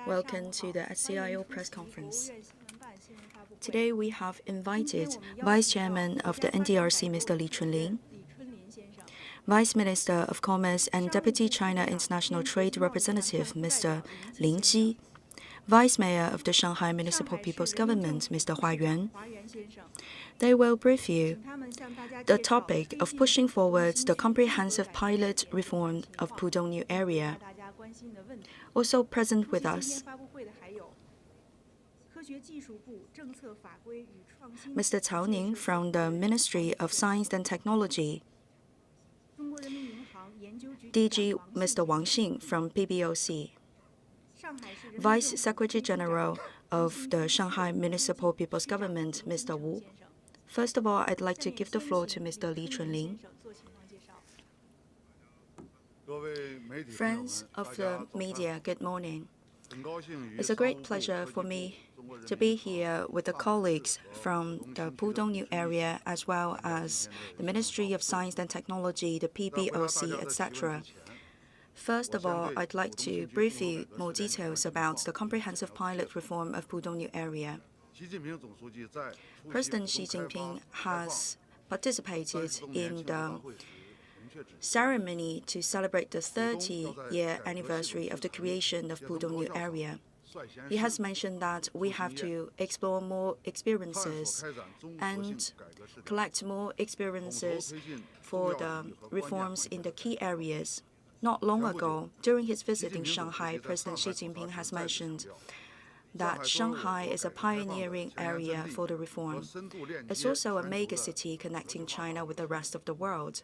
Welcome to the SCIO press conference. Today we have invited Vice Chairman of the NDRC, Mr. Chunlin, Vice Minister of Commerce and Deputy China International Trade Representative, Mr. Ling Ji, Vice Mayor of the Shanghai Municipal People's Government, Mr. Hua Yuan. They will brief you the topic of pushing forward the comprehensive pilot reform of Pudong New Area. Also present with us, Mr. Cao Ning from the Ministry of Science and Technology, DG Mr. Wang Xing from PBOC, Vice Secretary General of the Shanghai Municipal People's Government, Mr. Wu. First of all, I'd like to give the floor to Mr. Chunlin. Friends of the media, good morning. It's a great pleasure for me to be here with the colleagues from the Pudong New Area, as well as the Ministry of Science and Technology, the PBOC, etc. First of all, I'd like to brief you more details about the comprehensive pilot reform of Pudong New Area. President Xi Jinping has participated in the ceremony to celebrate the 30-year anniversary of the creation of Pudong New Area. He has mentioned that we have to explore more experiences and collect more experiences for the reforms in the key areas. Not long ago, during his visit in Shanghai, President Xi Jinping has mentioned that Shanghai is a pioneering area for the reform. It's also a mega city connecting China with the rest of the world.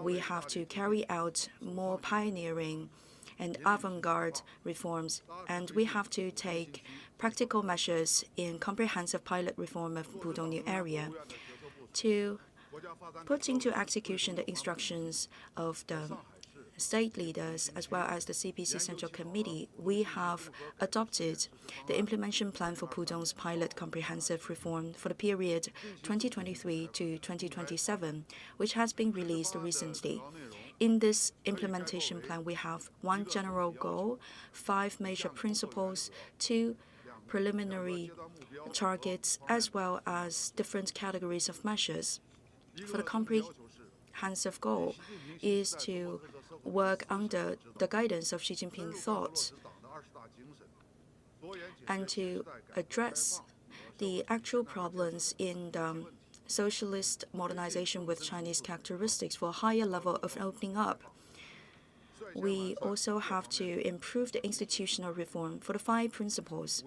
We have to carry out more pioneering and avant-garde reforms, and we have to take practical measures in comprehensive pilot reform of Pudong New Area to put into execution the instructions of the state leaders as well as the CPC Central Committee. We have adopted the implementation plan for Pudong's pilot comprehensive reform for the period 2023 to 2027, which has been released recently. In this implementation plan, we have one general goal, 5 major principles, 2 preliminary targets, as well as different categories of measures. For the comprehensive goal is to work under the guidance of Xi Jinping thought and to address the actual problems in the socialist modernization with Chinese characteristics for a higher level of opening up. We also have to improve the institutional reform for the 5 principles.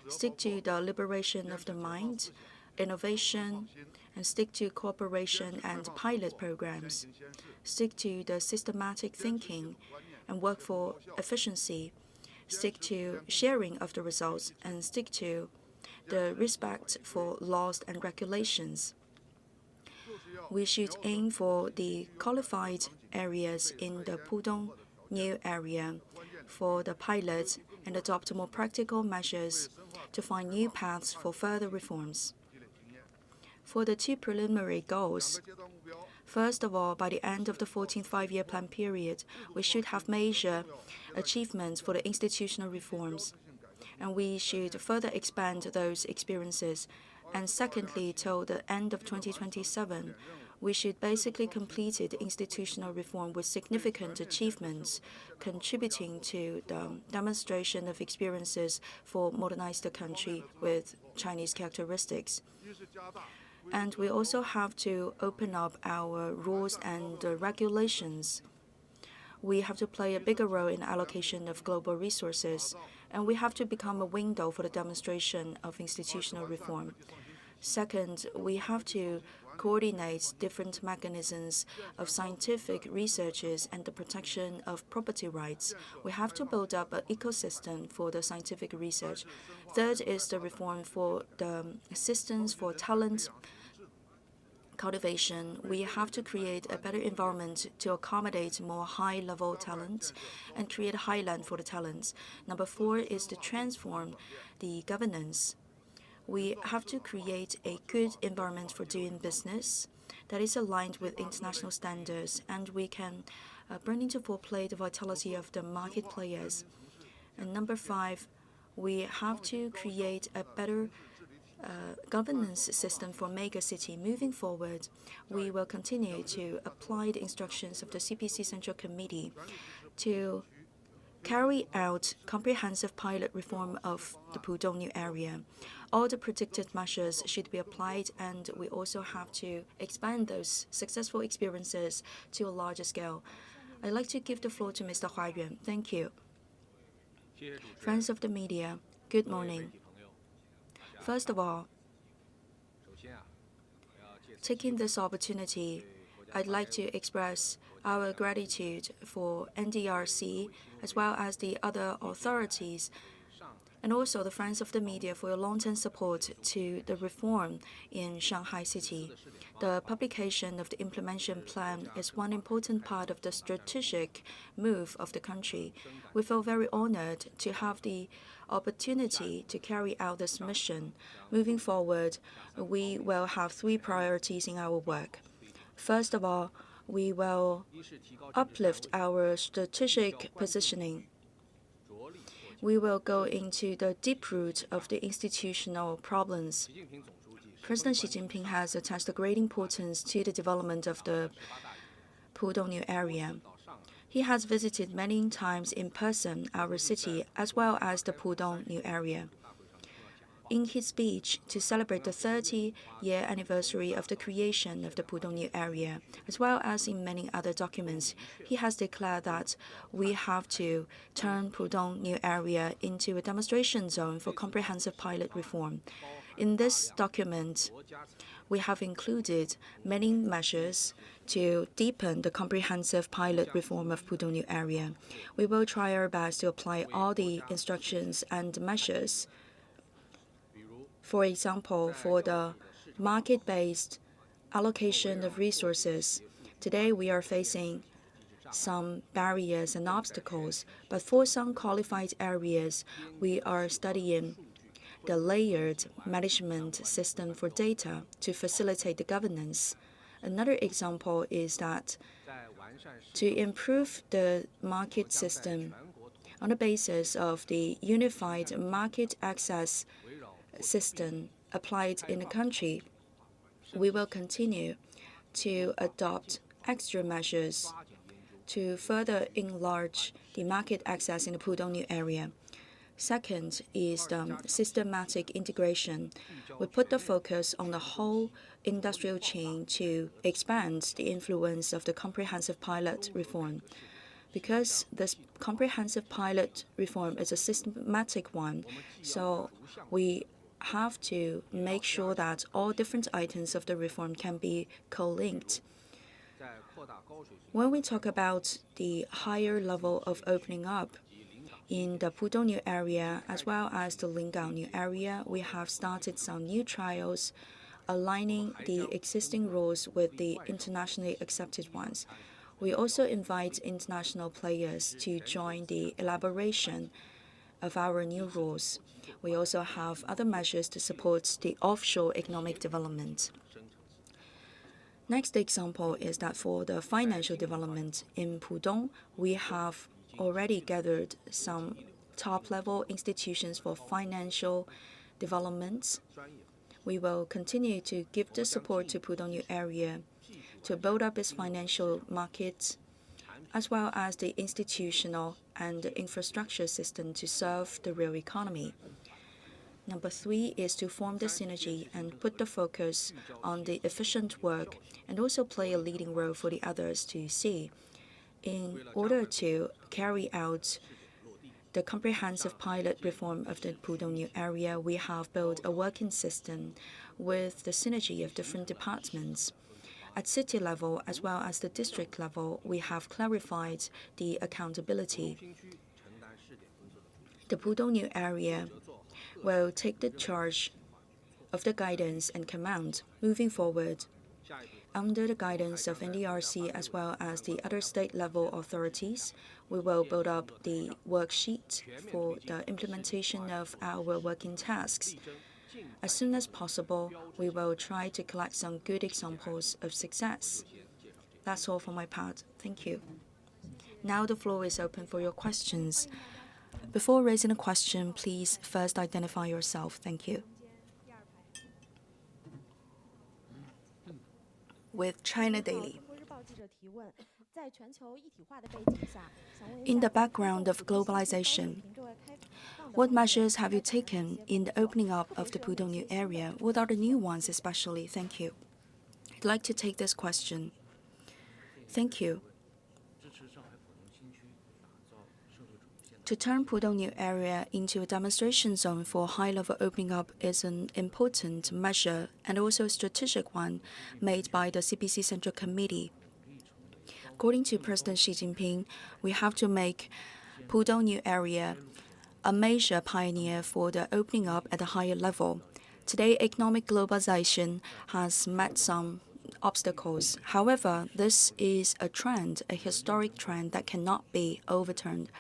Stick to the liberation of the mind, innovation, and stick to cooperation and pilot programs. Stick to the systematic thinking and work for efficiency. Stick to sharing of the results and stick to the respect for laws and regulations. We should aim for the qualified areas in the Pudong New Area for the pilots and adopt more practical measures to find new paths for further reforms. For the 2 preliminary goals, first of all, by the end of the 14th five-year plan period, we should have major achievements for the institutional reforms, and we should further expand those experiences. And secondly, till the end of 2027, we should basically complete the institutional reform with significant achievements, contributing to the demonstration of experiences for modernized country with Chinese characteristics. And we also have to open up our rules and regulations. We have to play a bigger role in allocation of global resources, and we have to become a window for the demonstration of institutional reform. Second, we have to coordinate different mechanisms of scientific researches and the protection of property rights. We have to build up an ecosystem for the scientific research. Third is the reform for the assistance for talent cultivation. We have to create a better environment to accommodate more high-level talent and create a highland for the talents. Number 4 is to transform the governance. We have to create a good environment for doing business that is aligned with international standards, and we can bring into full play the vitality of the market players. And number 5, we have to create a better governance system for megacity. Moving forward, we will continue to apply the instructions of the CPC Central Committee to carry out comprehensive pilot reform of the Pudong New Area. All the predicted measures should be applied, and we also have to expand those successful experiences to a larger scale. I'd like to give the floor to Mr. Hua Yuan. Thank you. Friends of the media, good morning. First of all, taking this opportunity, I'd like to express our gratitude for NDRC as well as the other authorities and also the friends of the media for your long-term support to the reform in Shanghai City. The publication of the implementation plan is one important part of the strategic move of the country. We feel very honored to have the opportunity to carry out this mission. Moving forward, we will have 3 priorities in our work. First of all, we will uplift our strategic positioning. We will go into the deep root of the institutional problems. President Xi Jinping has attached great importance to the development of the Pudong New Area. He has visited many times in person our city as well as the Pudong New Area. In his speech to celebrate the 30-year anniversary of the creation of the Pudong New Area, as well as in many other documents, he has declared that we have to turn Pudong New Area into a demonstration zone for comprehensive pilot reform. In this document, we have included many measures to deepen the comprehensive pilot reform of Pudong New Area. We will try our best to apply all the instructions and measures. For example, for the market-based allocation of resources, today we are facing some barriers and obstacles, but for some qualified areas, we are studying the layered management system for data to facilitate the governance. Another example is that to improve the market system on the basis of the unified market access system applied in the country, we will continue to adopt extra measures to further enlarge the market access in the Pudong New Area. Second is the systematic integration. We put the focus on the whole industrial chain to expand the influence of the comprehensive pilot reform. Because this comprehensive pilot reform is a systematic one, so we have to make sure that all different items of the reform can be co-linked. When we talk about the higher level of opening up in the Pudong New Area as well as the Ling Ji New Area, we have started some new trials aligning the existing rules with the internationally accepted ones. We also invite international players to join the elaboration of our new rules. We also have other measures to support the offshore economic development. Next example is that for the financial development in Pudong, we have already gathered some top-level institutions for financial development. We will continue to give the support to Pudong New Area to build up its financial market, as well as the institutional and the infrastructure system to serve the real economy. Number 3 is to form the synergy and put the focus on the efficient work and also play a leading role for the others to see. In order to carry out the comprehensive pilot reform of the Pudong New Area, we have built a working system with the synergy of different departments. At city level as well as the district level, we have clarified the accountability. The Pudong New Area will take the charge of the guidance and command moving forward. Under the guidance of NDRC as well as the other state-level authorities, we will build up the worksheet for the implementation of our working tasks. As soon as possible, we will try to collect some good examples of success. That's all for my part. Thank you. Now the floor is open for your questions. Before raising a question, please first identify yourself. Thank you. With China Daily. In the background of globalization, what measures have you taken in the opening up of the Pudong New Area? What are the new ones especially? Thank you. I'd like to take this question. Thank you. To turn Pudong New Area into a demonstration zone for high-level opening up is an important measure and also a strategic one made by the CPC Central Committee. According to President Xi Jinping, we have to make Pudong New Area a major pioneer for the opening up at a higher level. Today, economic globalization has met some obstacles. However, this is a trend, a historic trend that cannot be overturned.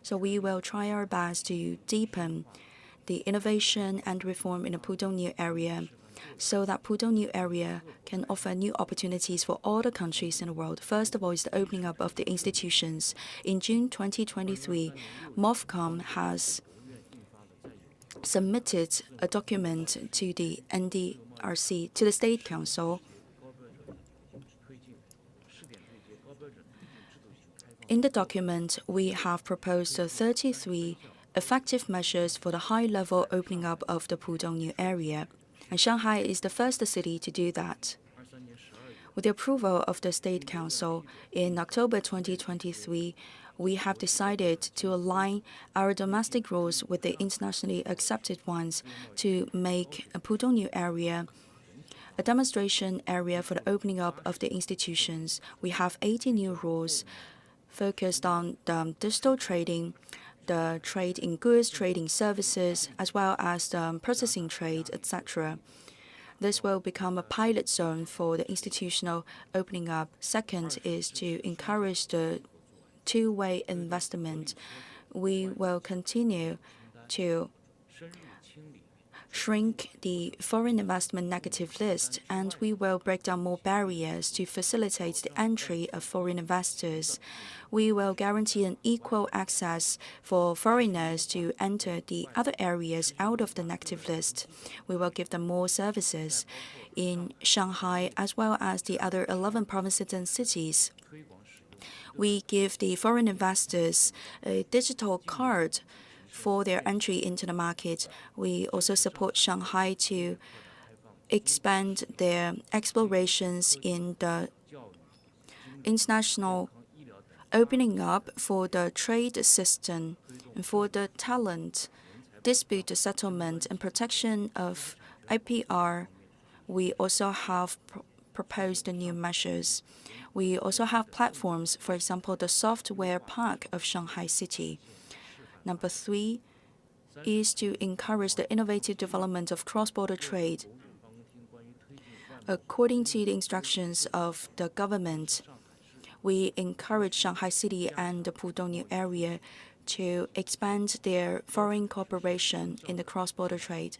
So we will try our best to deepen the innovation and reform in the Pudong New Area so that Pudong New Area can offer new opportunities for all the countries in the world. First of all is the opening up of the institutions. In June 2023, MOFCOM has submitted a document to the NDRC, to the State Council. In the document, we have proposed 33 effective measures for the high-level opening up of the Pudong New Area, and Shanghai is the first city to do that. With the approval of the State Council in October 2023, we have decided to align our domestic rules with the internationally accepted ones to make a Pudong New Area a demonstration area for the opening up of the institutions. We have 80 new rules focused on the digital trading, the trade in goods, trade in services, as well as the processing trade, etc. This will become a pilot zone for the institutional opening up. Second is to encourage the two-way investment. We will continue to shrink the foreign investment negative list, and we will break down more barriers to facilitate the entry of foreign investors. We will guarantee an equal access for foreigners to enter the other areas out of the negative list. We will give them more services in Shanghai as well as the other 11 provinces and cities. We give the foreign investors a digital card for their entry into the market. We also support Shanghai to expand their explorations in the international opening up for the trade system and for the talent, dispute settlement, and protection of IPR. We also have proposed new measures. We also have platforms, for example, the software park of Shanghai City. Number 3 is to encourage the innovative development of cross-border trade. According to the instructions of the government, we encourage Shanghai City and the Pudong New Area to expand their foreign cooperation in the cross-border trade.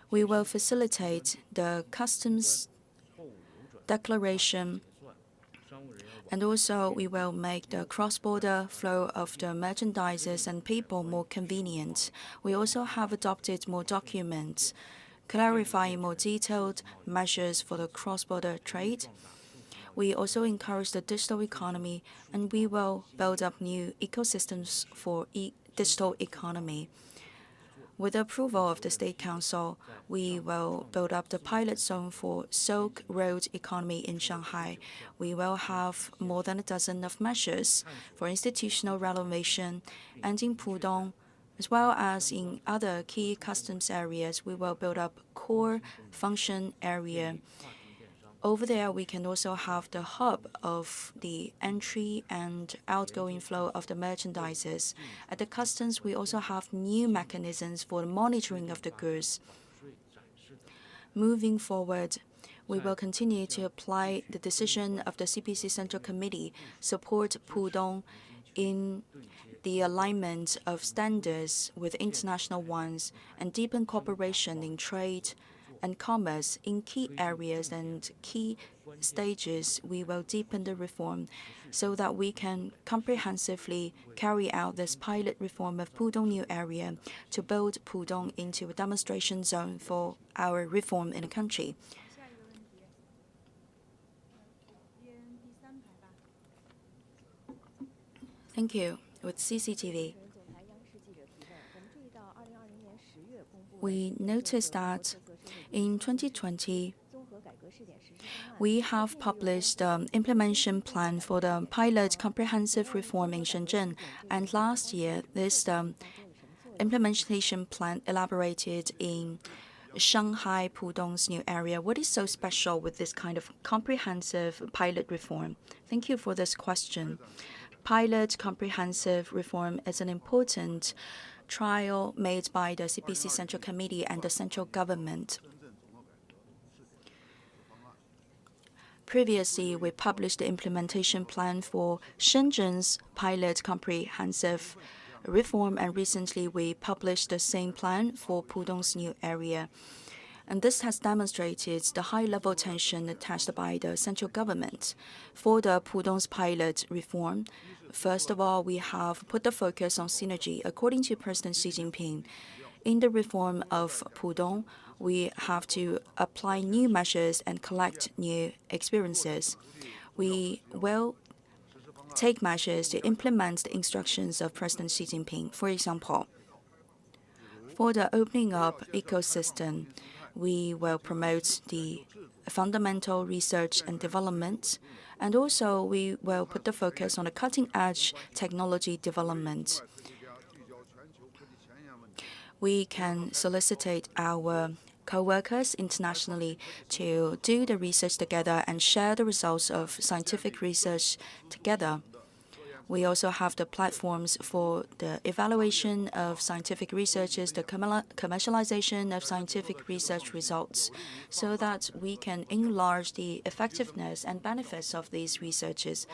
We will facilitate the customs declaration, and also we will make the cross-border flow of the merchandises and people more convenient. We also have adopted more documents clarifying more detailed measures for the cross-border trade. We also encourage the digital economy, and we will build up new ecosystems for digital economy. With the approval of the State Council, we will build up the pilot zone for Silk Road economy in Shanghai. We will have more than a dozen of measures for institutional renovation, and in Pudong, as well as in other key customs areas, we will build up core function area. Over there, we can also have the hub of the entry and outgoing flow of the merchandises. At the customs, we also have new mechanisms for the monitoring of the goods. Moving forward, we will continue to apply the decision of the CPC Central Committee, support Pudong in the alignment of standards with international ones, and deepen cooperation in trade and commerce. In key areas and key stages, we will deepen the reform so that we can comprehensively carry out this pilot reform of Pudong New Area to build Pudong into a demonstration zone for our reform in the country. Thank you. With CCTV, we noticed that in 2020, we have published the implementation plan for the pilot comprehensive reform in Shenzhen. And last year, this implementation plan elaborated in Shanghai Pudong New Area. What is so special with this kind of comprehensive pilot reform? Thank you for this question. Pilot comprehensive reform is an important trial made by the CPC Central Committee and the central government. Previously, we published the implementation plan for Shenzhen's pilot comprehensive reform, and recently we published the same plan for Pudong's new area. And this has demonstrated the high-level attention attached by the central government. For the Pudong's pilot reform, first of all, we have put the focus on synergy. According to President Xi Jinping, in the reform of Pudong, we have to apply new measures and collect new experiences. We will take measures to implement the instructions of President Xi Jinping. For example, for the opening up ecosystem, we will promote the fundamental research and development, and also we will put the focus on the cutting-edge technology development. We can solicit our co-workers internationally to do the research together and share the results of scientific research together. We also have the platforms for the evaluation of scientific researches, the commercialization of scientific research results, so that we can enlarge the effectiveness and benefits of these researches.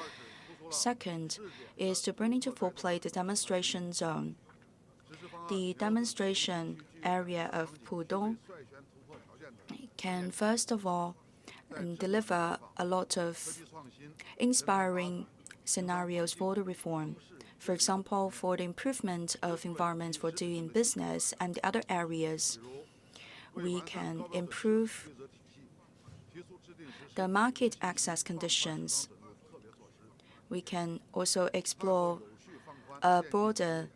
Second is to bring into full play the demonstration zone. The demonstration area of Pudong can, first of all, deliver a lot of inspiring scenarios for the reform. For example, for the improvement of environment for doing business and the other areas, we can improve the market access conditions. We can also explore a broader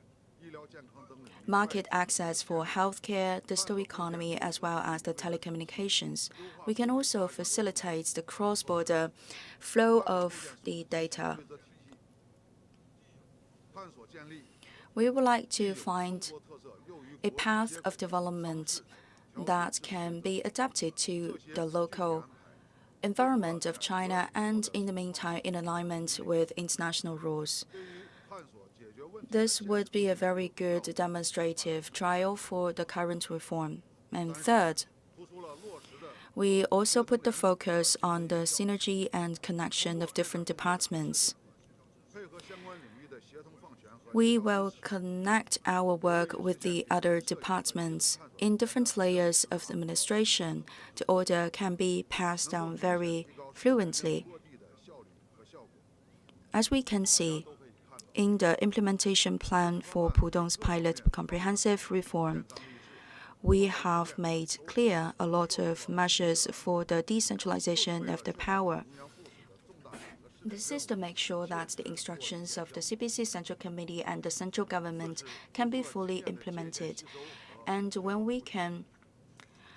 market access for healthcare, digital economy, as well as the telecommunications. We can also facilitate the cross-border flow of the data. We would like to find a path of development that can be adapted to the local environment of China and, in the meantime, in alignment with international rules. This would be a very good demonstrative trial for the current reform. And third, we also put the focus on the synergy and connection of different departments. We will connect our work with the other departments in different layers of the administration. The order can be passed down very fluently. As we can see, in the implementation plan for Pudong's pilot comprehensive reform, we have made clear a lot of measures for the decentralization of the power. This is to make sure that the instructions of the CPC Central Committee and the central government can be fully implemented. And when we can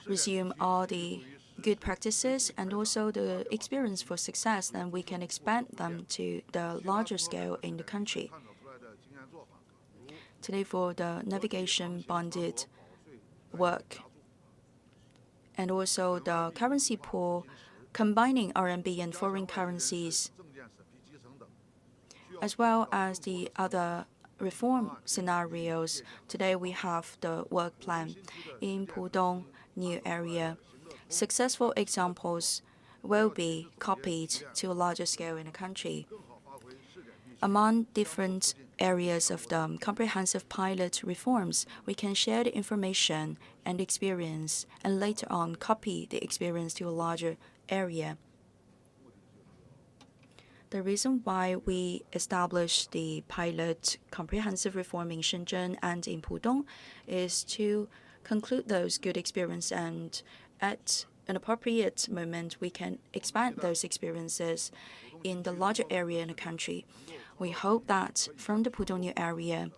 resume all the good practices and also the experience for success, then we can expand them to the larger scale in the country. Today, for the navigation bonded work and also the currency pool combining RMB and foreign currencies, as well as the other reform scenarios, today we have the work plan in Pudong New Area. Successful examples will be copied to a larger scale in the country. Among different areas of the comprehensive pilot reforms, we can share the information and experience, and later on copy the experience to a larger area. The reason why we established the pilot comprehensive reform in Shenzhen and in Pudong is to conclude those good experiences, and at an appropriate moment, we can expand those experiences in the larger area in the country. We hope that from the Pudong New Area,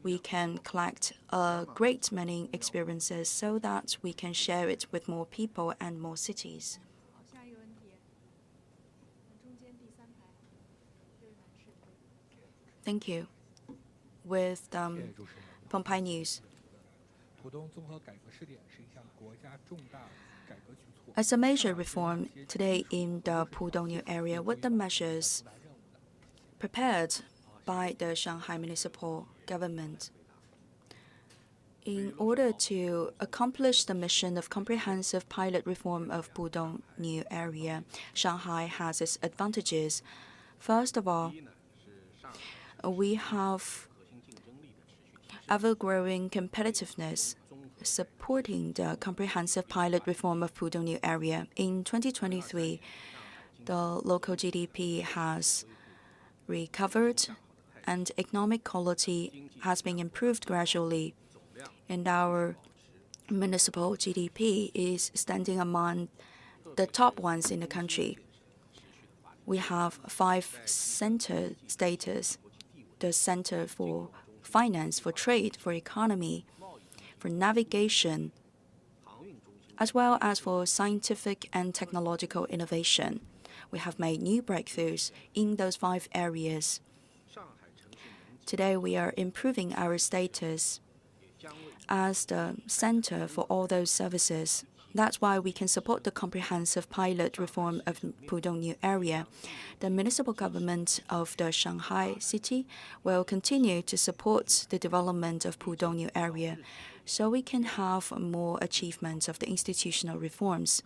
we can collect a great many experiences so that we can share it with more people and more cities. Thank you. With Pompai News. As a major reform today in the Pudong New Area, what the measures prepared by the Shanghai municipal government? In order to accomplish the mission of comprehensive pilot reform of Pudong New Area, Shanghai has its advantages. First of all, we have ever-growing competitiveness supporting the comprehensive pilot reform of Pudong New Area. In 2023, the local GDP has recovered and economic quality has been improved gradually, and our municipal GDP is standing among the top ones in the country. We have 5 center status: the center for finance, for trade, for economy, for navigation, as well as for scientific and technological innovation. We have made new breakthroughs in those 5 areas. Today, we are improving our status as the center for all those services. That's why we can support the comprehensive pilot reform of Pudong New Area. The municipal government of the Shanghai city will continue to support the development of Pudong New Area so we can have more achievements of the institutional reforms.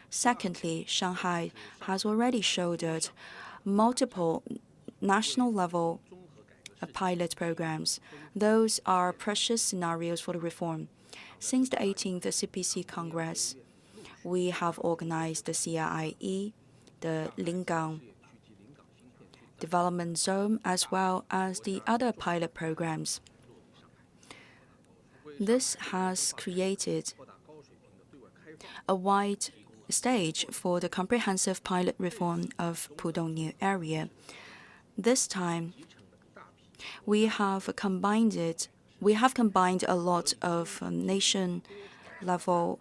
Secondly, Shanghai has already shouldered multiple national-level pilot programs. Those are precious scenarios for the reform. Since the 18th CPC Congress, we have organized the CIE, the Lingang Development Zone, as well as the other pilot programs. This has created a wide stage for the comprehensive pilot reform of Pudong New Area. This time, we have combined a lot of nation-level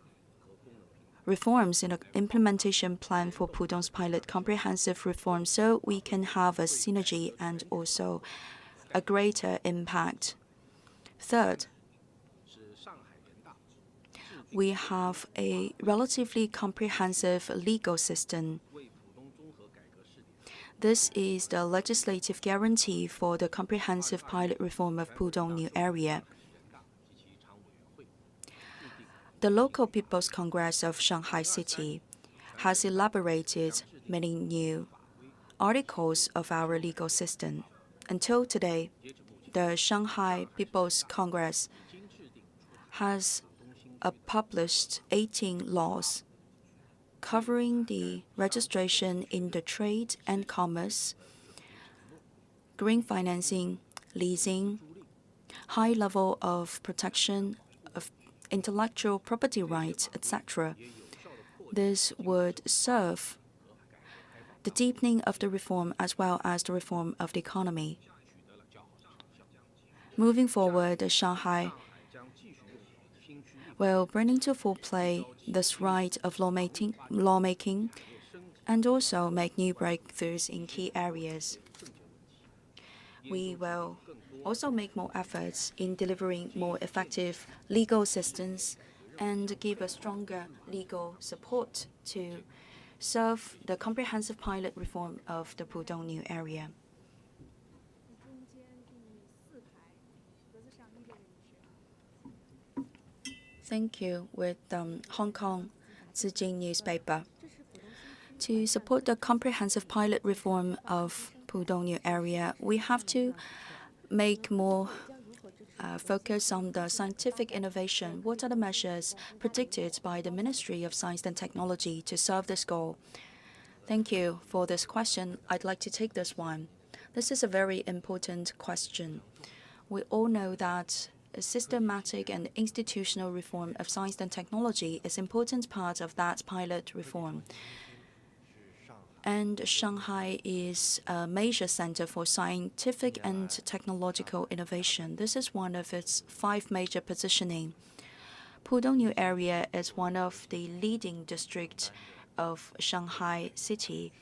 reforms in an implementation plan for Pudong's pilot comprehensive reform so we can have a synergy and also a greater impact. Third, we have a relatively comprehensive legal system. This is the legislative guarantee for the comprehensive pilot reform of Pudong New Area. The local People's Congress of Shanghai City has elaborated many new articles of our legal system. Until today, the Shanghai People's Congress has published 18 laws covering the registration in the trade and commerce, green financing, leasing, high level of protection of intellectual property rights, etc. This would serve the deepening of the reform as well as the reform of the economy. Moving forward, Shanghai will bring into full play this right of lawmaking and also make new breakthroughs in key areas. We will also make more efforts in delivering more effective legal assistance and give a stronger legal support to serve the comprehensive pilot reform of the Pudong New Area. Thank you. With Hong Kong Zijin newspaper. To support the comprehensive pilot reform of Pudong New Area, we have to make more focus on the scientific innovation. What are the measures predicted by the Ministry of Science and Technology to serve this goal? Thank you for this question. I'd like to take this one. This is a very important question. We all know that a systematic and institutional reform of science and technology is an important part of that pilot reform. And Shanghai is a major center for scientific and technological innovation. This is one of its 5 major positioning. Pudong New Area is one of the leading districts of Shanghai City,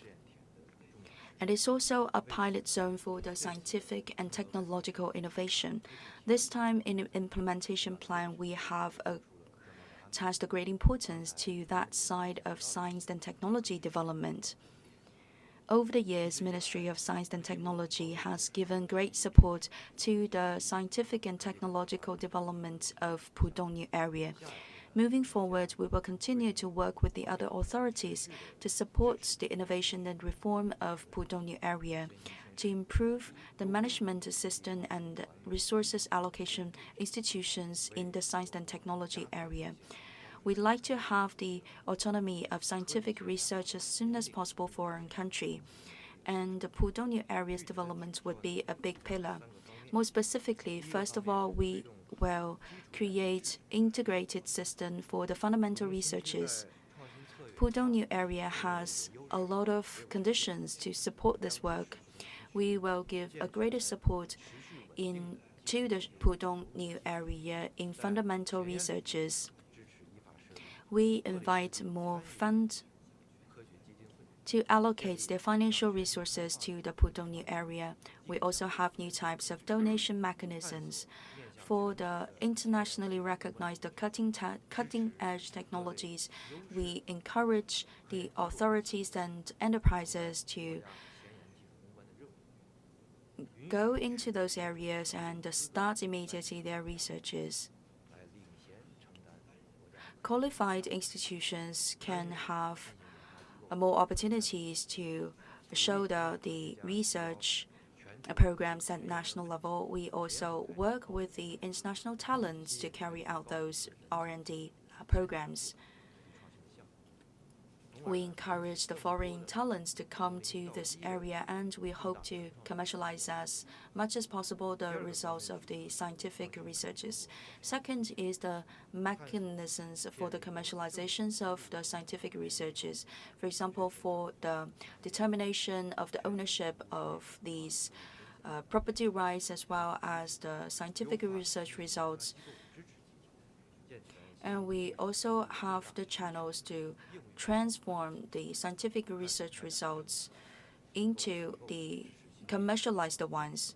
and it's also a pilot zone for the scientific and technological innovation. This time in the implementation plan, we have attached a great importance to that side of science and technology development. Over the years, Ministry of Science and Technology has given great support to the scientific and technological development of Pudong New Area. Moving forward, we will continue to work with the other authorities to support the innovation and reform of Pudong New Area, to improve the management system and resources allocation institutions in the science and technology area. We'd like to have the autonomy of scientific research as soon as possible for our country, and the Pudong New Area's development would be a big pillar. More specifically, first of all, we will create integrated system for the fundamental researches. Pudong New Area has a lot of conditions to support this work. We will give a greater support to the Pudong New Area in fundamental researches. We invite more funds to allocate their financial resources to the Pudong New Area. We also have new types of donation mechanisms. For the internationally recognized cutting-edge technologies, we encourage the authorities and enterprises to go into those areas and start immediately their researches. Qualified institutions can have more opportunities to show the research programs at national level. We also work with the international talents to carry out those R&D programs. We encourage the foreign talents to come to this area, and we hope to commercialize as much as possible the results of the scientific researches. Second is the mechanisms for the commercializations of the scientific researches. For example, for the determination of the ownership of these property rights as well as the scientific research results. And we also have the channels to transform the scientific research results into the commercialized ones.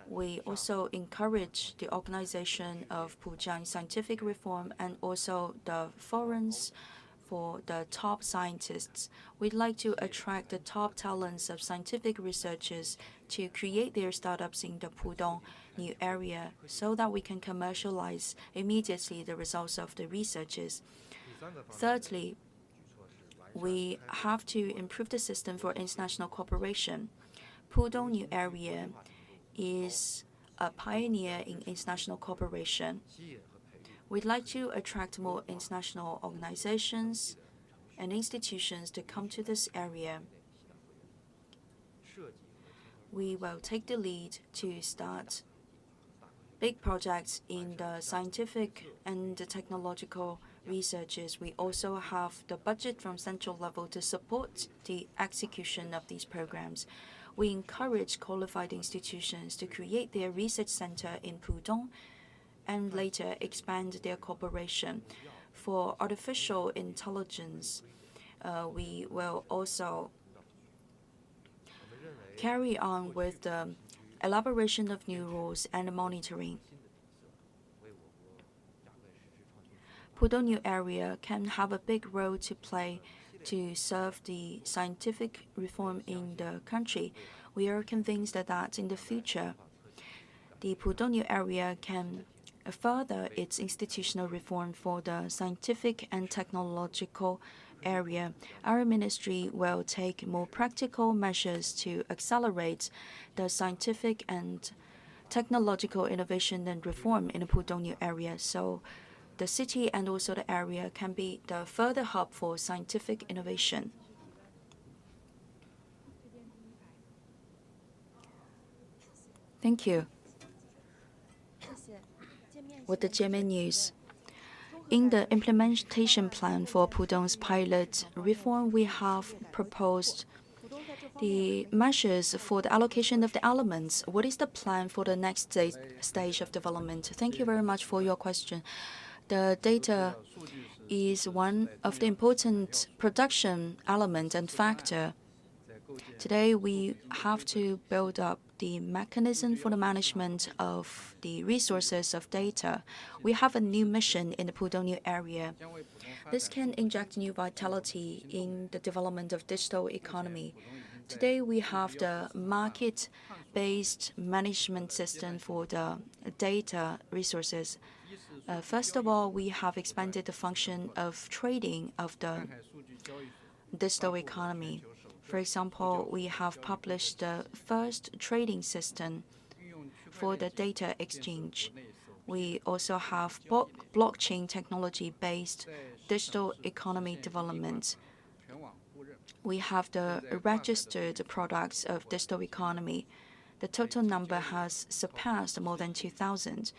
We also encourage the organization of Pujiang scientific reform and also the forums for the top scientists. We'd like to attract the top talents of scientific researchers to create their startups in the Pudong New Area so that we can commercialize immediately the results of the researches. Thirdly, we have to improve the system for international cooperation. Pudong New Area is a pioneer in international cooperation. We'd like to attract more international organizations and institutions to come to this area. We will take the lead to start big projects in the scientific and the technological researches. We also have the budget from central level to support the execution of these programs. We encourage qualified institutions to create their research center in Pudong and later expand their cooperation. For artificial intelligence, we will also carry on with the elaboration of new rules and monitoring. Pudong New Area can have a big role to play to serve the scientific reform in the country. We are convinced that in the future, the Pudong New Area can further its institutional reform for the scientific and technological area, our ministry will take more practical measures to accelerate the scientific and technological innovation and reform in the Pudong New Area. So the city and also the area can be the further hub for scientific innovation. Thank you. With the Jiemian News. In the implementation plan for Pudong's pilot reform, we have proposed the measures for the allocation of the elements. What is the plan for the next stage of development? Thank you very much for your question. The data is one of the important production element and factor. Today, we have to build up the mechanism for the management of the resources of data. We have a new mission in the Pudong New Area. This can inject new vitality in the development of digital economy. Today, we have the market-based management system for the data resources. First of all, we have expanded the function of trading of the digital economy. For example, we have published the first trading system for the data exchange. We also have blockchain technology-based digital economy development. We have the registered products of digital economy. The total number has surpassed more than 2,000,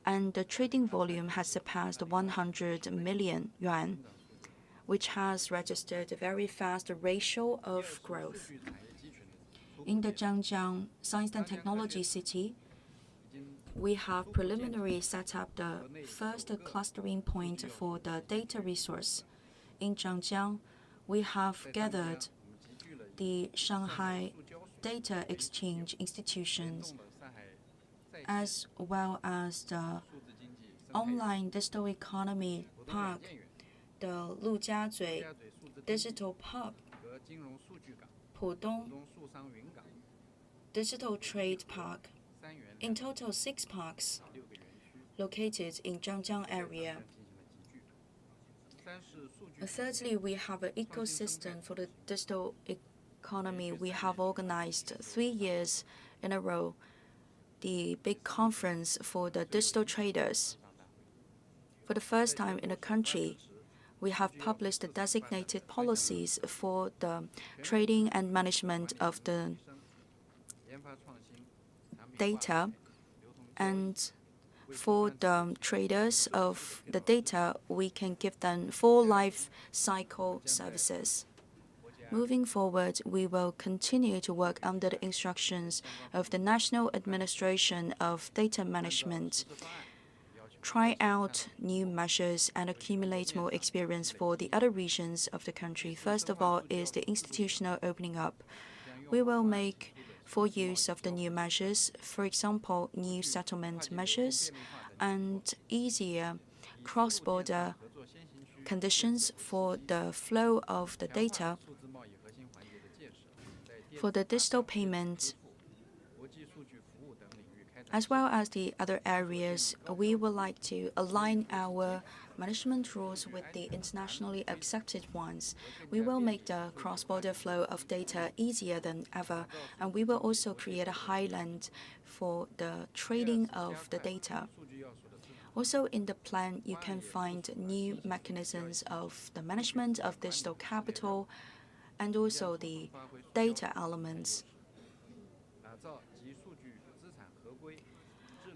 and the trading volume has surpassed 100 million yuan, which has registered a very fast ratio of growth. In the Zhangjiang Science and Technology City, we have preliminarily set up the first clustering point for the data resource. In Zhangjiang, we have gathered the Shanghai Data Exchange institutions, as well as the online digital economy park, the Lujiazui Digital Pub, Pudong Digital Trade Park. In total, 6 parks located in Zhangjiang area. Thirdly, we have an ecosystem for the digital economy. We have organized 3 years in a row the big conference for the digital traders. For the first time in the country, we have published the designated policies for the trading and management of the data. And for the traders of the data, we can give them full life cycle services. Moving forward, we will continue to work under the instructions of the National Administration of Data Management, try out new measures and accumulate more experience for the other regions of the country. First of all is the institutional opening up. We will make full use of the new measures, for example, new settlement measures and easier cross-border conditions for the flow of the data. For the digital payment, as well as the other areas, we would like to align our management rules with the internationally accepted ones. We will make the cross-border flow of data easier than ever, and we will also create a highland for the trading of the data. Also in the plan, you can find new mechanisms of the management of digital capital and also the data elements.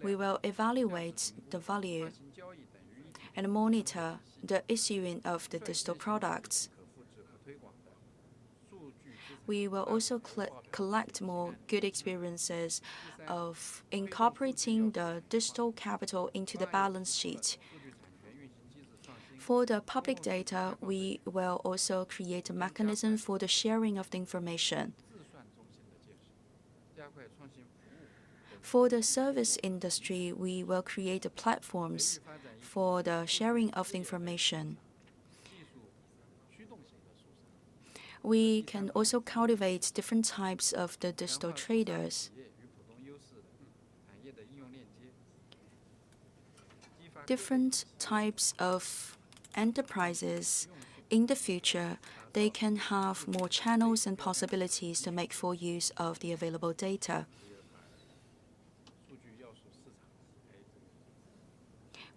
We will evaluate the value and monitor the issuing of the digital products. We will also collect more good experiences of incorporating the digital capital into the balance sheet. For the public data, we will also create a mechanism for the sharing of the information. For the service industry, we will create platforms for the sharing of the information. We can also cultivate different types of the digital traders. Different types of enterprises in the future, they can have more channels and possibilities to make full use of the available data.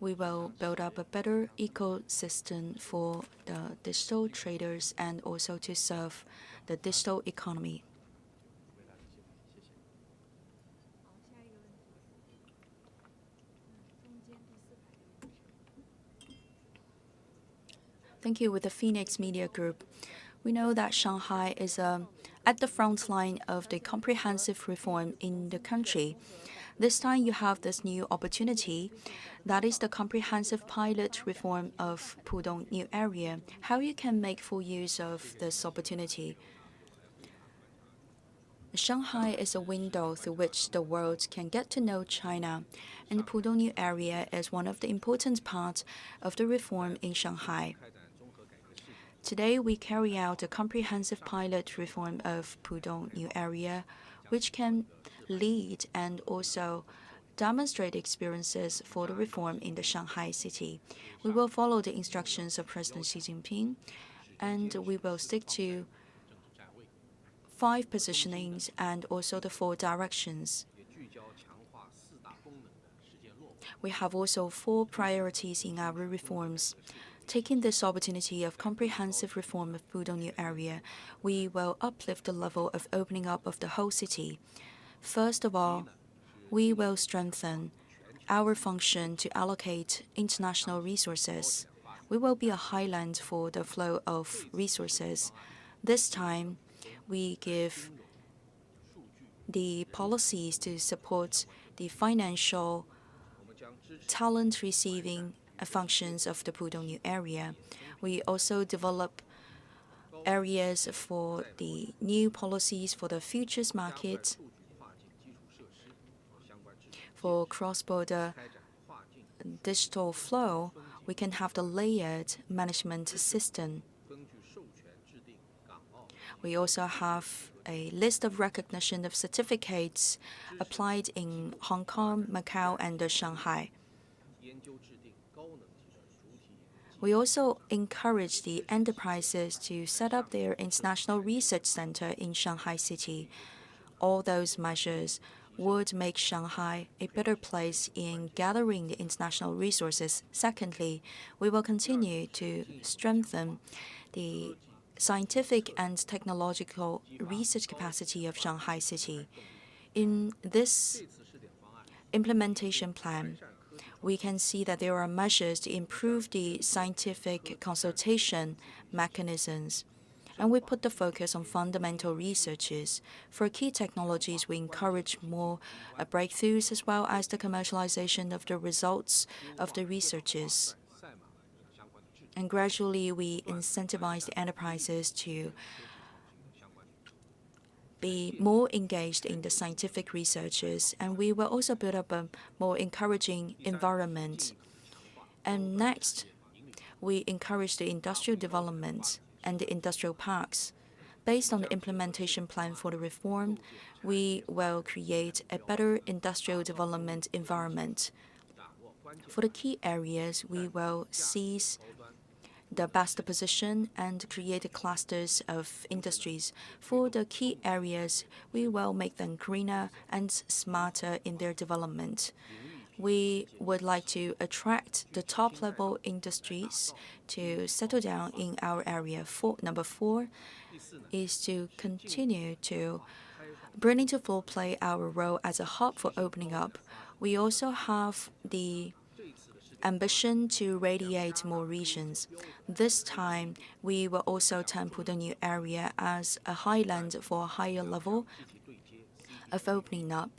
We will build up a better ecosystem for the digital traders and also to serve the digital economy. Thank you. With the Phoenix Media Group, we know that Shanghai is at the front line of the comprehensive reform in the country. This time you have this new opportunity, that is the comprehensive pilot reform of Pudong New Area. How you can make full use of this opportunity? Shanghai is a window through which the world can get to know China, and the Pudong New Area is one of the important parts of the reform in Shanghai. Today, we carry out a comprehensive pilot reform of Pudong New Area, which can lead and also demonstrate experiences for the reform in the Shanghai city. We will follow the instructions of President Xi Jinping, and we will stick to 5 positionings and also the 4 directions. We have also 4 priorities in our reforms. Taking this opportunity of comprehensive reform of Pudong New Area, we will uplift the level of opening up of the whole city. First of all, we will strengthen our function to allocate international resources. We will be a highland for the flow of resources. This time, we give the policies to support the financial talent receiving functions of the Pudong New Area. We also develop areas for the new policies for the futures market, for cross-border digital flow. We can have the layered management system. We also have a list of recognition of certificates applied in Hong Kong, Macau, and Shanghai. We also encourage the enterprises to set up their international research center in Shanghai City. All those measures would make Shanghai a better place in gathering the international resources. Secondly, we will continue to strengthen the scientific and technological research capacity of Shanghai City. In this implementation plan, we can see that there are measures to improve the scientific consultation mechanisms, and we put the focus on fundamental researches. For key technologies, we encourage more breakthroughs as well as the commercialization of the results of the researches. And gradually, we incentivize the enterprises to be more engaged in the scientific researches, and we will also build up a more encouraging environment. And next, we encourage the industrial development and the industrial parks. Based on the implementation plan for the reform, we will create a better industrial development environment. For the key areas, we will seize the best position and create clusters of industries. For the key areas, we will make them greener and smarter in their development. We would like to attract the top-level industries to settle down in our area. Number 4 is to continue to bring into full play our role as a hub for opening up. We also have the ambition to radiate more regions. This time, we will also turn Pudong New Area as a highland for a higher level of opening up.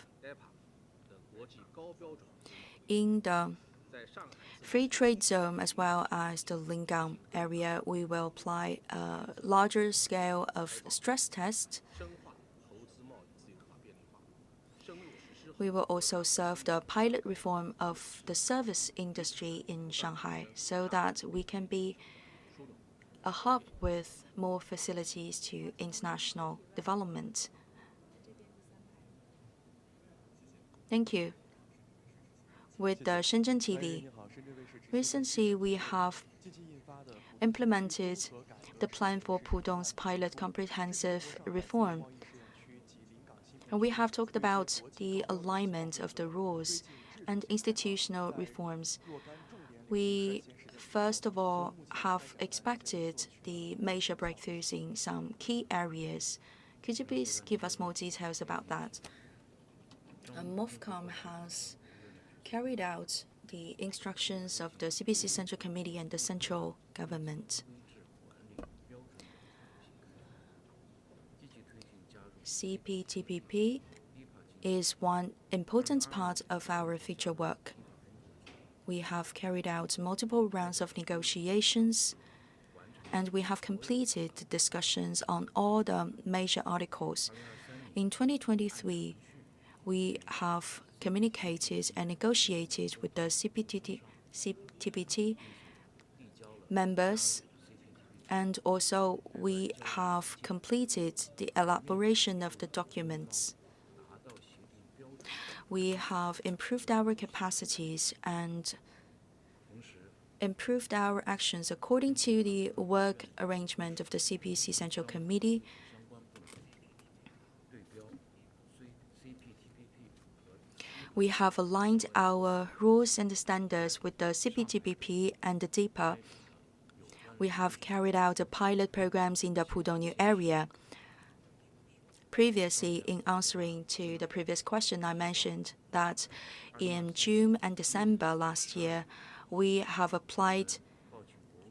In the free trade zone as well as the Lingang area, we will apply a larger scale of stress test. We will also serve the pilot reform of the service industry in Shanghai so that we can be a hub with more facilities to international development. Thank you. With the Shenzhen TV, recently we have implemented the plan for Pudong's pilot comprehensive reform. And we have talked about the alignment of the rules and institutional reforms. We, first of all, have expected the major breakthroughs in some key areas. Could you please give us more details about that? MOFCOM has carried out the instructions of the CPC Central Committee and the central government. CPTPP is one important part of our future work. We have carried out multiple rounds of negotiations, and we have completed the discussions on all the major articles. In 2023, we have communicated and negotiated with the CPTPP members, and also we have completed the elaboration of the documents. We have improved our capacities and improved our actions according to the work arrangement of the CPC Central Committee. We have aligned our rules and standards with the CPTPP and the DIPA. We have carried out pilot programs in the Pudong New Area. Previously, in answering to the previous question, I mentioned that in June and December last year, we have applied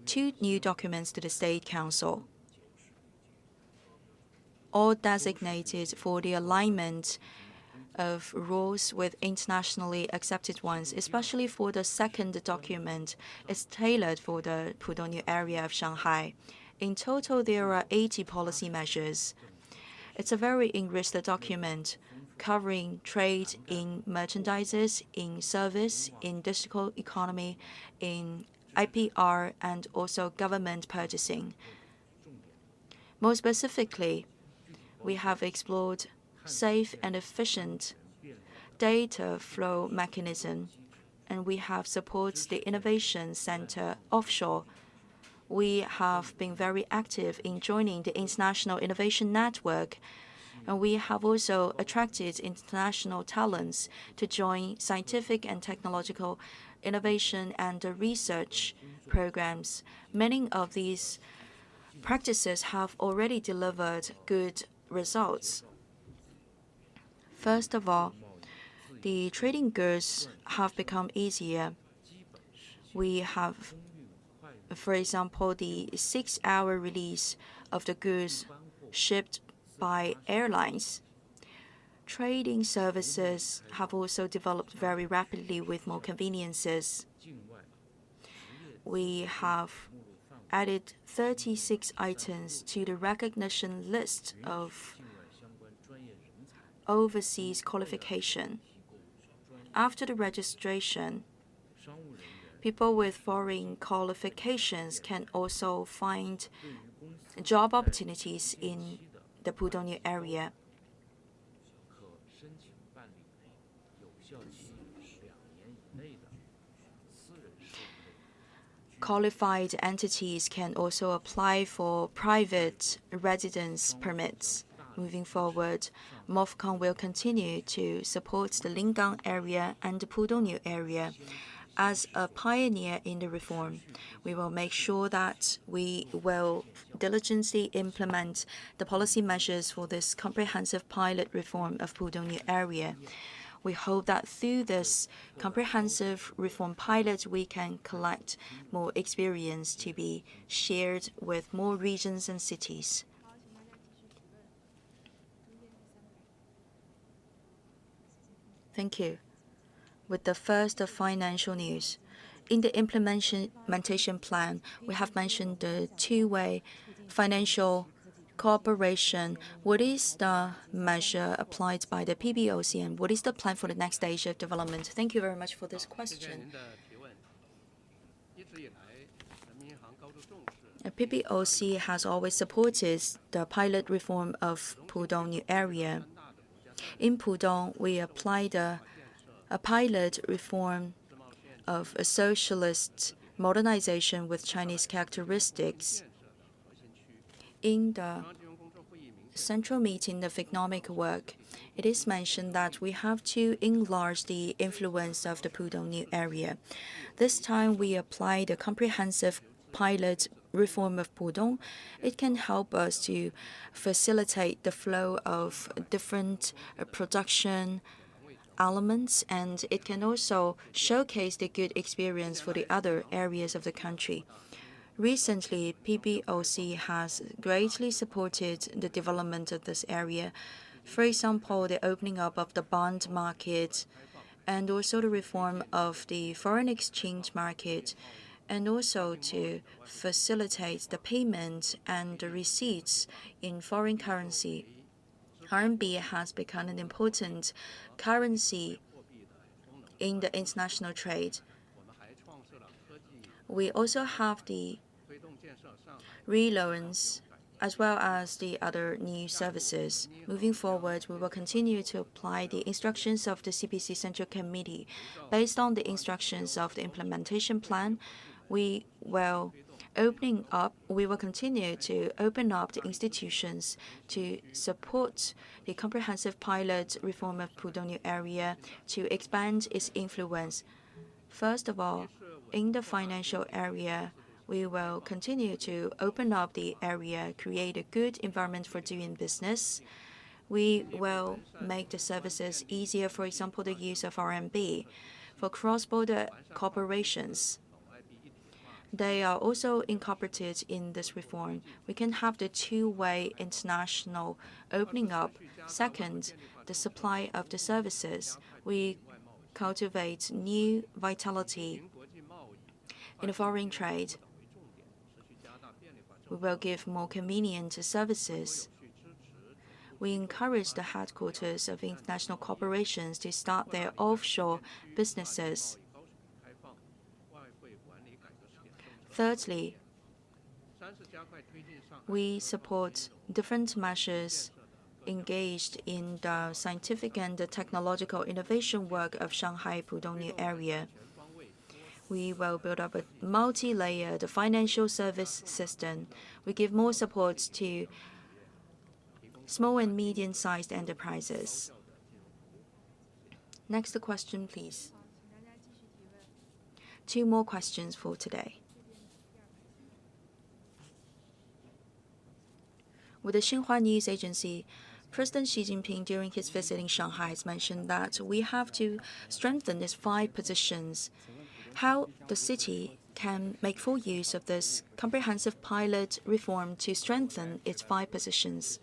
2 new documents to the State Council, all designated for the alignment of rules with internationally accepted ones, especially for the second document. It's tailored for the Pudong New Area of Shanghai. In total, there are 80 policy measures. It's a very enriched document covering trade in merchandises, in service, in digital economy, in IPR, and also government purchasing. More specifically, we have explored safe and efficient data flow mechanism, and we have supported the Innovation Center offshore. We have been very active in joining the International Innovation Network, and we have also attracted international talents to join scientific and technological innovation and research programs. Many of these practices have already delivered good results. First of all, the trading goods have become easier. We have, for example, the 6-hour release of the goods shipped by airlines. Trading services have also developed very rapidly with more conveniences. We have added 36 items to the recognition list of overseas qualification. After the registration, people with foreign qualifications can also find job opportunities in the Pudong New Area. Qualified entities can also apply for private residence permits. Moving forward, MOFCOM will continue to support the Lingang area and the Pudong New Area. As a pioneer in the reform, we will make sure that we will diligently implement the policy measures for this comprehensive pilot reform of Pudong New Area. We hope that through this comprehensive reform pilot, we can collect more experience to be shared with more regions and cities. Thank you. With the first financial news, in the implementation plan, we have mentioned the two-way financial cooperation. What is the measure applied by the PBOC, and what is the plan for the next stage of development? Thank you very much for this question. PBOC has always supported the pilot reform of Pudong New Area. In Pudong, we applied a pilot reform of a socialist modernization with Chinese characteristics. In the central meeting of economic work, it is mentioned that we have to enlarge the influence of the Pudong New Area. This time we apply the comprehensive pilot reform of Pudong. It can help us to facilitate the flow of different production elements, and it can also showcase the good experience for the other areas of the country. Recently, PBOC has greatly supported the development of this area. For example, the opening up of the bond market and also the reform of the foreign exchange market, and also to facilitate the payment and the receipts in foreign currency. RMB has become an important currency in the international trade. We also have the re-loans as well as the other new services. Moving forward, we will continue to apply the instructions of the CPC Central Committee. Based on the instructions of the implementation plan, we will continue to open up the institutions to support the comprehensive pilot reform of Pudong New Area to expand its influence. First of all, in the financial area, we will continue to open up the area, create a good environment for doing business. We will make the services easier, for example, the use of RMB. For cross-border corporations, they are also incorporated in this reform. We can have the two-way international opening up. Second, the supply of the services. We cultivate new vitality in the foreign trade. We will give more convenient services. We encourage the headquarters of international corporations to start their offshore businesses. Thirdly, we support different measures engaged in the scientific and the technological innovation work of Shanghai Pudong New Area. We will build up a multi-layered financial service system. We give more support to small and medium-sized enterprises. Next question, please. 2 more questions for today. With the Xinhua News Agency, President Xi Jinping, during his visit in Shanghai, has mentioned that we have to strengthen its 5 positions. How the city can make full use of this comprehensive pilot reform to strengthen its 5 positions.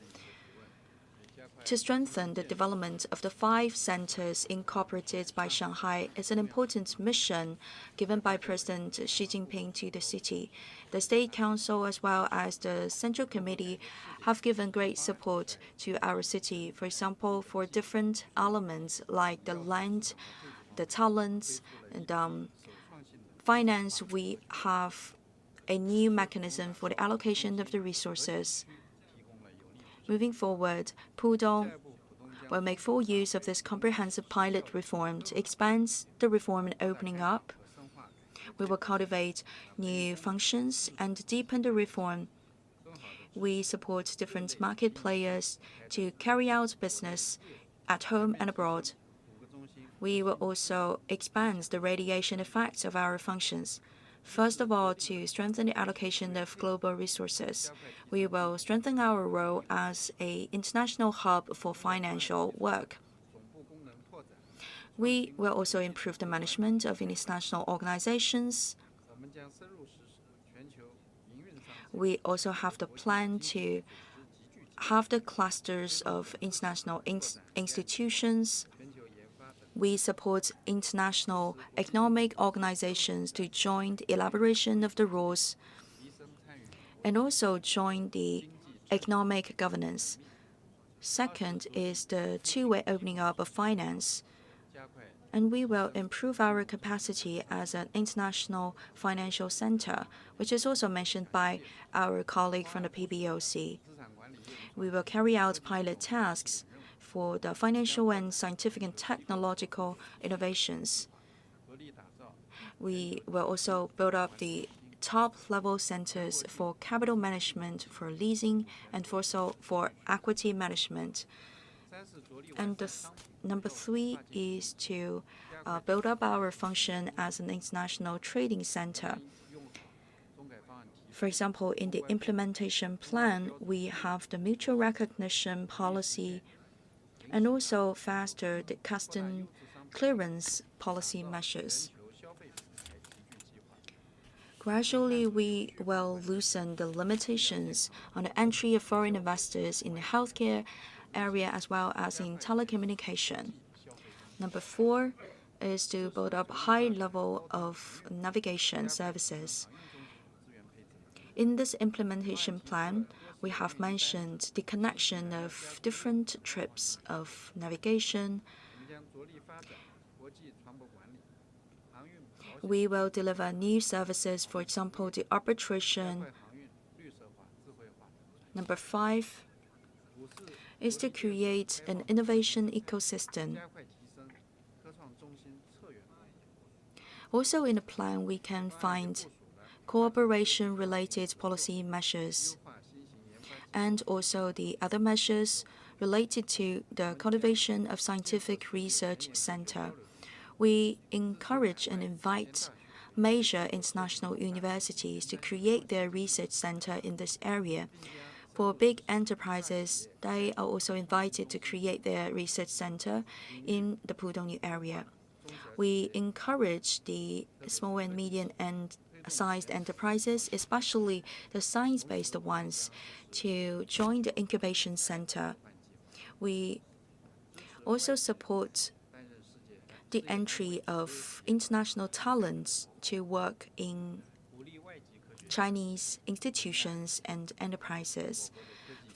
To strengthen the development of the 5 centers incorporated by Shanghai is an important mission given by President Xi Jinping to the city. The State Council as well as the Central Committee have given great support to our city. For example, for different elements like the land, the talents, and finance, we have a new mechanism for the allocation of the resources. Moving forward, Pudong will make full use of this comprehensive pilot reform to expand the reform and opening up. We will cultivate new functions and deepen the reform. We support different market players to carry out business at home and abroad. We will also expand the radiation effects of our functions. First of all, to strengthen the allocation of global resources, we will strengthen our role as an international hub for financial work. We will also improve the management of international organizations. We also have the plan to have the clusters of international institutions. We support international economic organizations to join the elaboration of the rules and also join the economic governance. Second is the two-way opening up of finance. And we will improve our capacity as an international financial center, which is also mentioned by our colleague from the PBOC. We will carry out pilot tasks for the financial and scientific and technological innovations. We will also build up the top-level centers for capital management, for leasing, and also for equity management. And number 3 is to build up our function as an international trading center. For example, in the implementation plan, we have the mutual recognition policy and also faster the custom clearance policy measures. Gradually, we will loosen the limitations on the entry of foreign investors in the healthcare area as well as in telecommunication. Number 4 is to build up high level of navigation services. In this implementation plan, we have mentioned the connection of different trips of navigation. We will deliver new services, for example, the arbitration. Number 5 is to create an innovation ecosystem. Also in the plan, we can find cooperation-related policy measures and also the other measures related to the cultivation of scientific research center. We encourage and invite major international universities to create their research center in this area. For big enterprises, they are also invited to create their research center in the Pudong New Area. We encourage the small and medium-sized enterprises, especially the science-based ones, to join the incubation center. We also support the entry of international talents to work in Chinese institutions and enterprises.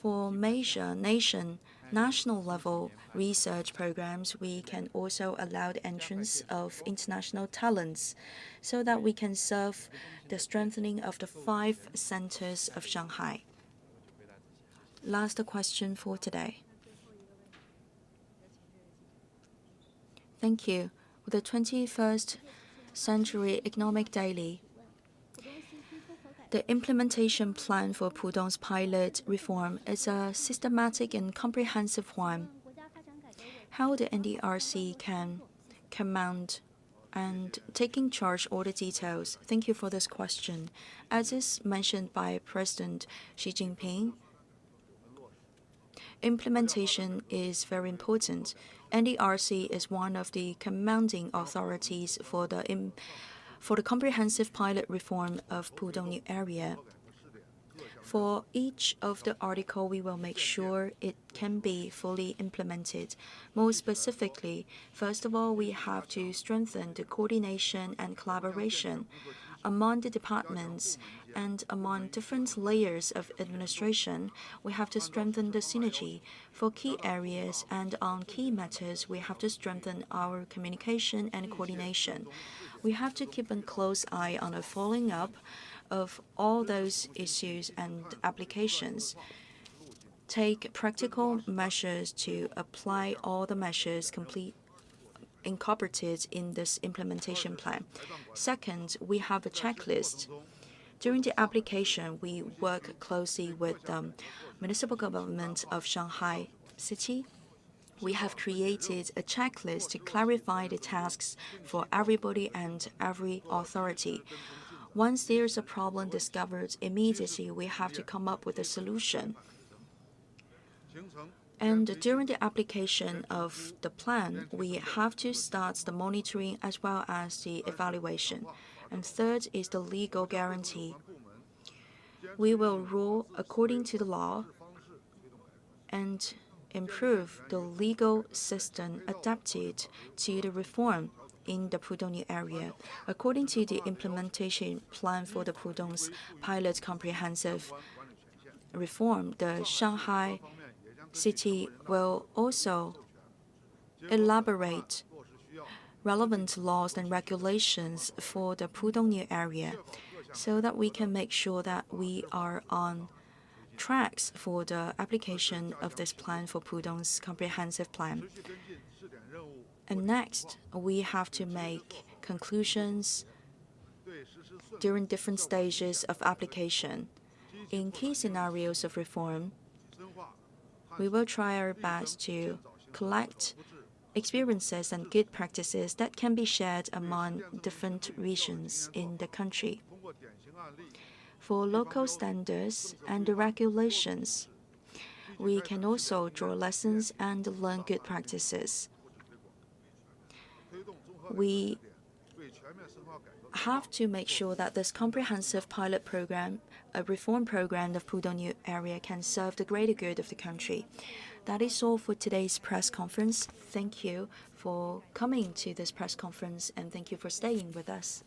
For major national level research programs, we can also allow the entrance of international talents so that we can serve the strengthening of the 5 centers of Shanghai. Last question for today. Thank you. With the 21st Century Economic Daily, the implementation plan for Pudong's pilot reform is a systematic and comprehensive one. How the NDRC can command and take in charge all the details? Thank you for this question. As is mentioned by President Xi Jinping, implementation is very important. NDRC is one of the commanding authorities for the comprehensive pilot reform of Pudong New Area. For each of the article, we will make sure it can be fully implemented. More specifically, first of all, we have to strengthen the coordination and collaboration among the departments and among different layers of administration. We have to strengthen the synergy. For key areas and on key matters, we have to strengthen our communication and coordination. We have to keep a close eye on the following up of all those issues and applications. Take practical measures to apply all the measures incorporated in this implementation plan. Second, we have a checklist. During the application, we work closely with the municipal government of Shanghai City. We have created a checklist to clarify the tasks for everybody and every authority. Once there's a problem discovered, immediately we have to come up with a solution. And during the application of the plan, we have to start the monitoring as well as the evaluation. And third is the legal guarantee. We will rule according to the law and improve the legal system adapted to the reform in the Pudong New Area. According to the implementation plan for the Pudong's pilot comprehensive reform, the Shanghai City will also elaborate relevant laws and regulations for the Pudong New Area so that we can make sure that we are on tracks for the application of this plan for Pudong's comprehensive plan. And next, we have to make conclusions during different stages of application. In key scenarios of reform, we will try our best to collect experiences and good practices that can be shared among different regions in the country. For local standards and the regulations, we can also draw lessons and learn good practices. We have to make sure that this comprehensive pilot program, a reform program of Pudong New Area, can serve the greater good of the country. That is all for today's press conference. Thank you for coming to this press conference, and thank you for staying with us.